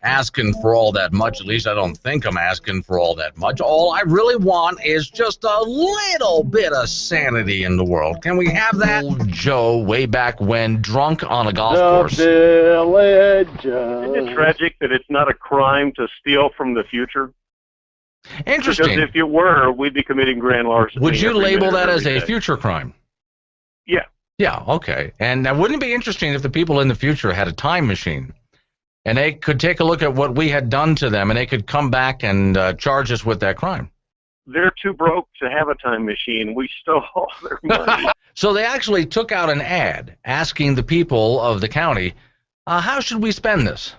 asking for all that much. At least I don't think I'm asking for all that much. All I really want is just a little bit of sanity in the world. Can we have that? Old Joe, way back when, drunk on a golf course. Village. Isn't it tragic that it's not a crime to steal from the future? Interesting. Because if it were, we'd be committing grand larceny. Would you label that as a day. future crime? Yeah. Yeah, okay. And that wouldn't it be interesting if the people in the future had a time machine and they could take a look at what we had done to them and they could come back and charge us with that crime? They're too broke to have a time machine. We stole all their money. So they actually took out an ad asking the people of the county, how should we spend this?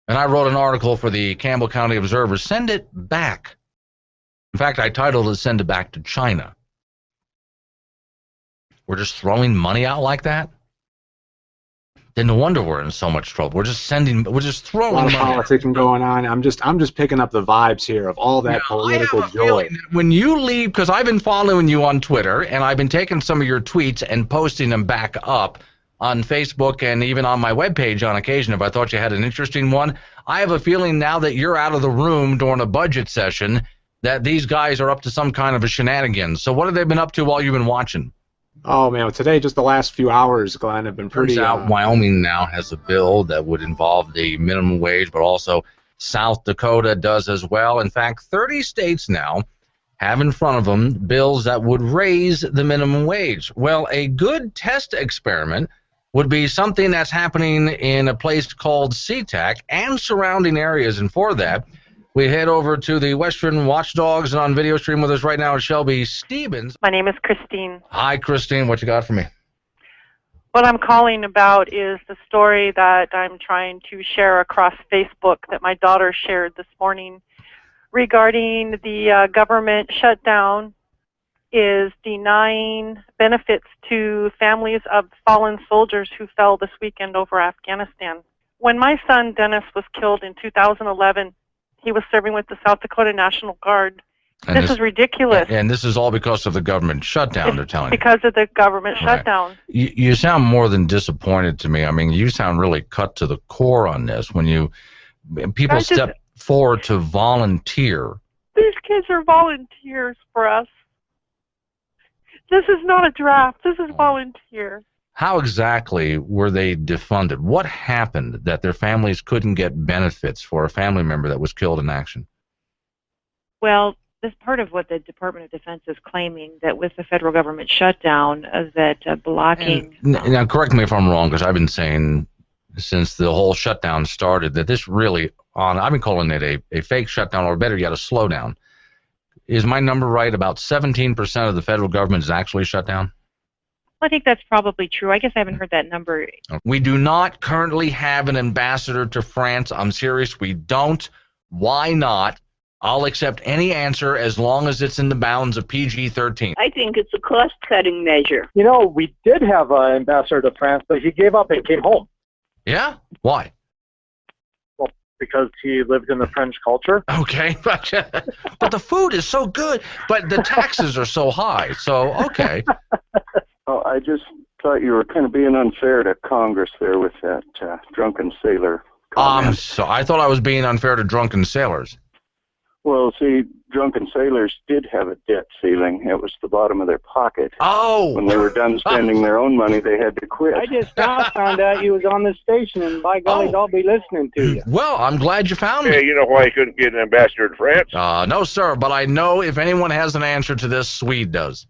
And I wrote an article for the Campbell County Observer, send it back. In fact, I titled it, Send It Back to China. We're just throwing money out like that? Then no wonder we're in so much trouble. We're just throwing money. A lot of politics going on. I'm just picking up the vibes here of all that political joy. When you leave, because I've been following you on Twitter, and I've been taking some of your tweets and posting them back up on Facebook and even on my webpage on occasion if I thought you had an interesting one. I have a feeling now that you're out of the room during a budget session that these guys are up to some kind of a shenanigans. So what have they been up to while you've been watching? Oh, man, today, just the last few hours, Glenn, have been pretty... Turns out Wyoming now has a bill that would involve the minimum wage, but also South Dakota does as well. In fact, 30 states now have in front of them bills that would raise the minimum wage. Well, a good test experiment would be something that's happening in a place called SeaTac and surrounding areas, and for that, we head over to the Western Watchdogs, and on video stream with us right now is Shelby Stevens. My name is Christine. Hi, Christine. What you got for me? What I'm calling about is the story that I'm trying to share across Facebook that my daughter shared this morning regarding the government shutdown is denying benefits to families of fallen soldiers who fell this weekend over Afghanistan. When my son Dennis was killed in 2011, he was serving with the South Dakota National Guard. And this is ridiculous. And this is all because of the government shutdown, they're telling you. Because of the government shutdown. You sound more than disappointed to me. I mean, you sound really cut to the core on this when people step forward to volunteer. These kids are volunteers for us. This is not a draft. This is volunteer. How exactly were they defunded? What happened that their families couldn't get benefits for a family member that was killed in action? Well, that's part of what the Department of Defense is claiming, that with the federal government shutdown, that blocking... Now, correct me if I'm wrong, because I've been saying since the whole shutdown started that this really, I've been calling it a fake shutdown, or better yet, a slowdown. Is my number right? About 17% of the federal government is actually shut down? I think that's probably true. I guess I haven't heard that number. We do not currently have an ambassador to France. I'm serious, we don't. Why not? I'll accept any answer as long as it's in the bounds of PG-13. I think it's a cost-cutting measure. You know, we did have an ambassador to France, but he gave up and came home. Yeah? Why? Well, because he lived in the French culture. Okay, but the food is so good, but the taxes are so high, so okay. Oh, I just thought you were kind of being unfair to Congress there with that drunken sailor comment. I thought I was being unfair to drunken sailors. Well, see, drunken sailors did have a debt ceiling. It was the bottom of their pocket. Oh! When they were done spending their own money, they had to quit. I just now found out you was on this station, and by golly, I'll be listening to you. Well, I'm glad you found me. Hey, you know why you couldn't get an ambassador to France? No, sir, but I know if anyone has an answer to this, Swede does.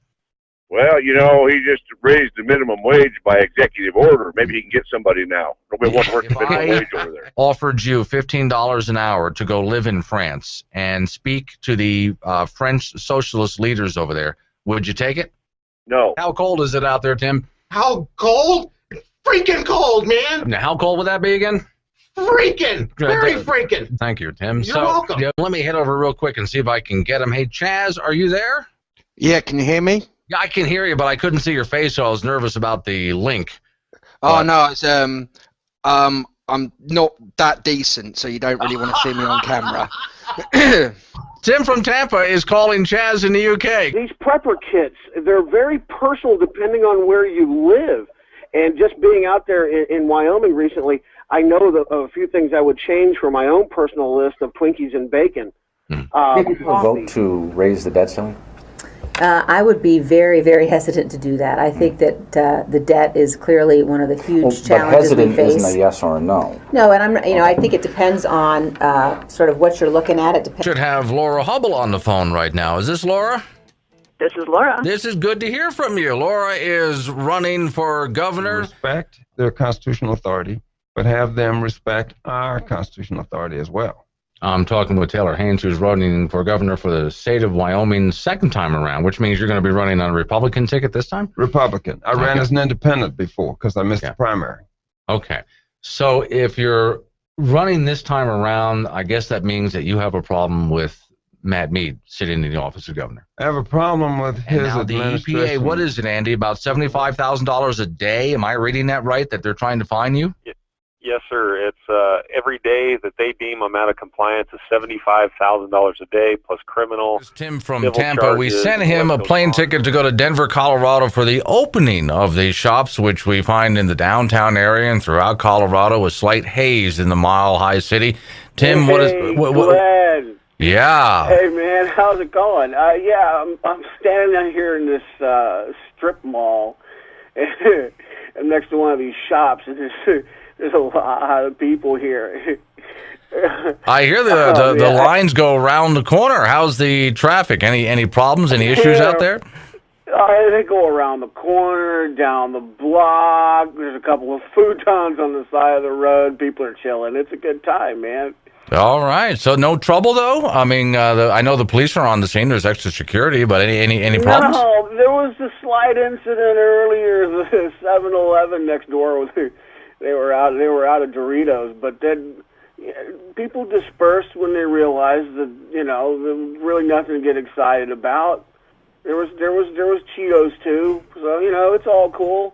Well, you know, he just raised the minimum wage by executive order. Maybe he can get somebody now. Nobody wants to work the minimum wage over there. Offered you $15 an hour to go live in France and speak to the French socialist leaders over there, would you take it? No. How cold is it out there, Tim? How cold? Freaking cold, man! Now, how cold would that be again? Freaking! Very freaking! Thank you, Tim. You're welcome. Yeah, let me head over real quick and see if I can get him. Hey, Chaz, are you there? Yeah, can you hear me? Yeah, I can hear you, but I couldn't see your face, so I was nervous about the link. Oh, no, it's, I'm not that decent, so you don't really want to see me on camera. Tim from Tampa is calling Chaz in the UK. These prepper kits, they're very personal depending on where you live. And just being out there in Wyoming recently, I know that a few things I would change for my own personal list of Twinkies and bacon. Vote to raise the debt ceiling? I would be very, very hesitant to do that. I think that the debt is clearly one of the huge challenges we face. But hesitant isn't a yes or a no. No, and I think it depends on sort of what you're looking at. It depends. Should have Laura Hubble on the phone right now. Is this Laura? This is Laura. This is good to hear from you. Laura is running for governor. Respect their constitutional authority, but have them respect our constitutional authority as well. I'm talking with Taylor Haynes, who's running for governor for the state of Wyoming second time around, which means you're going to be running on a Republican ticket this time? Republican. I ran as an independent before because I missed the primary. Okay. So if you're running this time around, I guess that means that you have a problem with Matt Mead sitting in the office of governor. I have a problem with his now administration. the EPA, what is it, Andy? About $75,000 a day? Am I reading that right, that they're trying to fine you? Yes, sir. It's every day that they deem I'm out of compliance is $75,000 a day plus criminal. Tim from Tampa. We sent him a plane ticket to go to Denver, Colorado for the opening of these shops, which we find in the downtown area and throughout Colorado with slight haze in the mile-high city. Tim, Glenn. Yeah. Hey, man, how's it going? I'm standing out here in this strip mall and next to one of these shops, and there's a lot of people here. I hear the lines go around the corner. How's the traffic? Any problems? Any issues out there? They go around the corner, down the block. There's a couple of futons on the side of the road. People are chilling. It's a good time, man. All right. So no trouble though. I mean, I know the police are on the scene. There's extra security, but any problems? No, there was a slight incident earlier. The 7-Eleven next door. They were out of Doritos, but then people dispersed when they realized that there was really nothing to get excited about. There was Cheetos too, so it's all cool.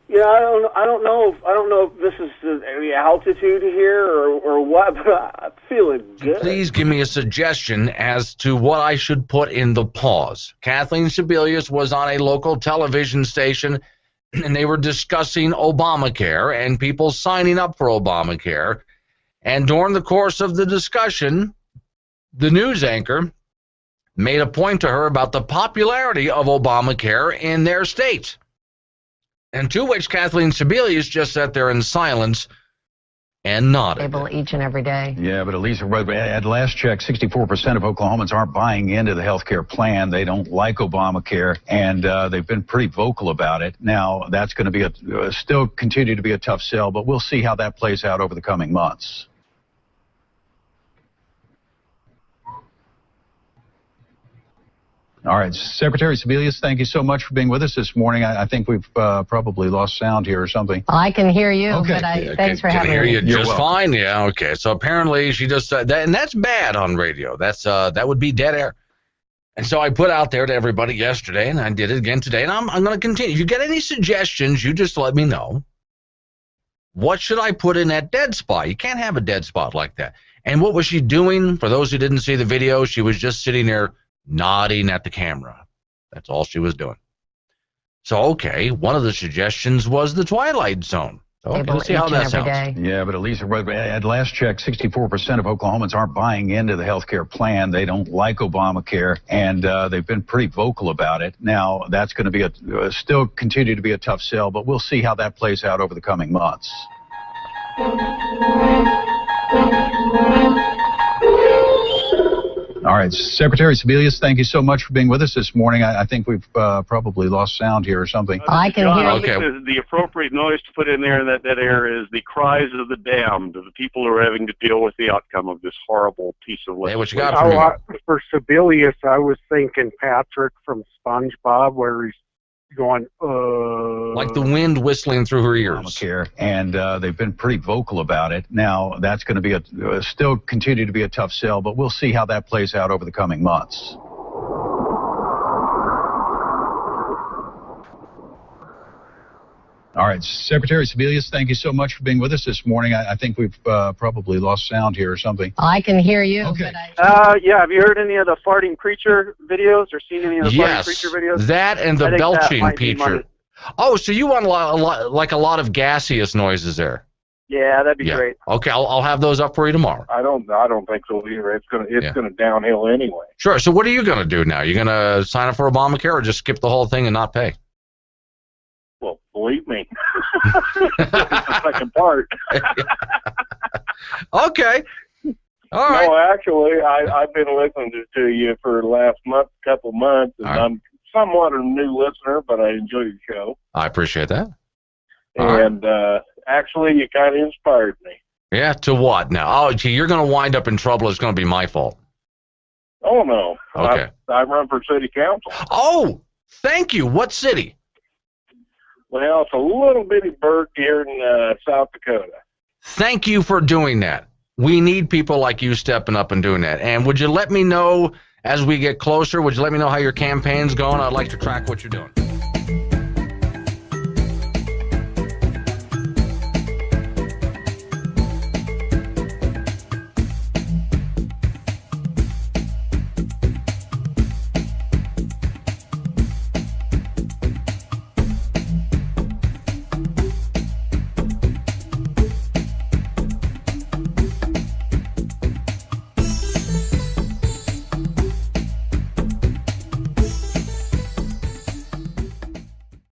I don't know if this is the altitude here or what, but I'm feeling good. Please give me a suggestion as to what I should put in the pause. Kathleen Sebelius was on a local television station, and they were discussing Obamacare and people signing up for Obamacare. And during the course of the discussion, the news anchor made a point to her about the popularity of Obamacare in their state. And to which Kathleen Sebelius just sat there in silence and nodded. Each and every day. Yeah, but at least at last check, 64% of Oklahomans aren't buying into the health care plan. They don't like Obamacare, and they've been pretty vocal about it. Now, that's going to be still continue to be a tough sell, but we'll see how that plays out over the coming months. All right, Secretary Sebelius, thank you so much for being with us this morning. I think we've probably lost sound here or something. I can hear you, okay. But thanks for having me. Can hear you You're just welcome. fine. Yeah, okay. So apparently she just said that, and that's bad on radio. That would be dead air. And so I put out there to everybody yesterday, and I did it again today, and I'm going to continue. If you get any suggestions, you just let me know. What should I put in that dead spot? You can't have a dead spot like that. And what was she doing? For those who didn't see the video, she was just sitting there nodding at the camera. That's all she was doing. So, okay, one of the suggestions was the Twilight Zone. So, let's see how that sounds. Yeah, but at least at last check, 64% of Oklahomans aren't buying into the health care plan. They don't like Obamacare, and they've been pretty vocal about it. Now, that's going to be still continue to be a tough sell, but we'll see how that plays out over the coming months. All right, Secretary Sebelius, thank you so much for being with us this morning. I think we've probably lost sound here or something. I can hear you. Okay. The appropriate noise to put in there in that dead air is the cries of the damned, of the people who are having to deal with the outcome of this horrible piece of legislation. Hey, what you got for me? For Sebelius, I was thinking Patrick from SpongeBob, where he's going, like the wind whistling through her ears. Obamacare, and they've been pretty vocal about it. Now, that's going to be still continue to be a tough sell, but we'll see how that plays out over the coming months. All right, Secretary Sebelius, thank you so much for being with us this morning. I think we've probably lost sound here or something. I can hear you. Okay. Yeah, have you heard any of the farting preacher videos or seen any of the farting preacher videos? That and the belching preacher. Oh, so you want a lot of gaseous noises there. Yeah, that'd be Yeah. great. Okay, I'll have those up for you tomorrow. I don't think so either. It's gonna downhill anyway. Sure. So what are you going to do now? You going to sign up for Obamacare or just skip the whole thing and not pay? Well, believe me, the second part. Okay. All right. No, actually, I've been listening to you for the last couple months, and All right. I'm somewhat a new listener, but I enjoy your show. I appreciate that. And actually, you kind of inspired me. Yeah, to what now? Oh, gee, you're going to wind up in trouble. It's going to be my fault. Oh, no. Okay. I run for city council. Oh, thank you. What city? Well, it's a little bitty burg here in South Dakota. Thank you for doing that. We need people like you stepping up and doing that. And would you let me know as we get closer? Would you let me know how your campaign's going? I'd like to track what you're doing.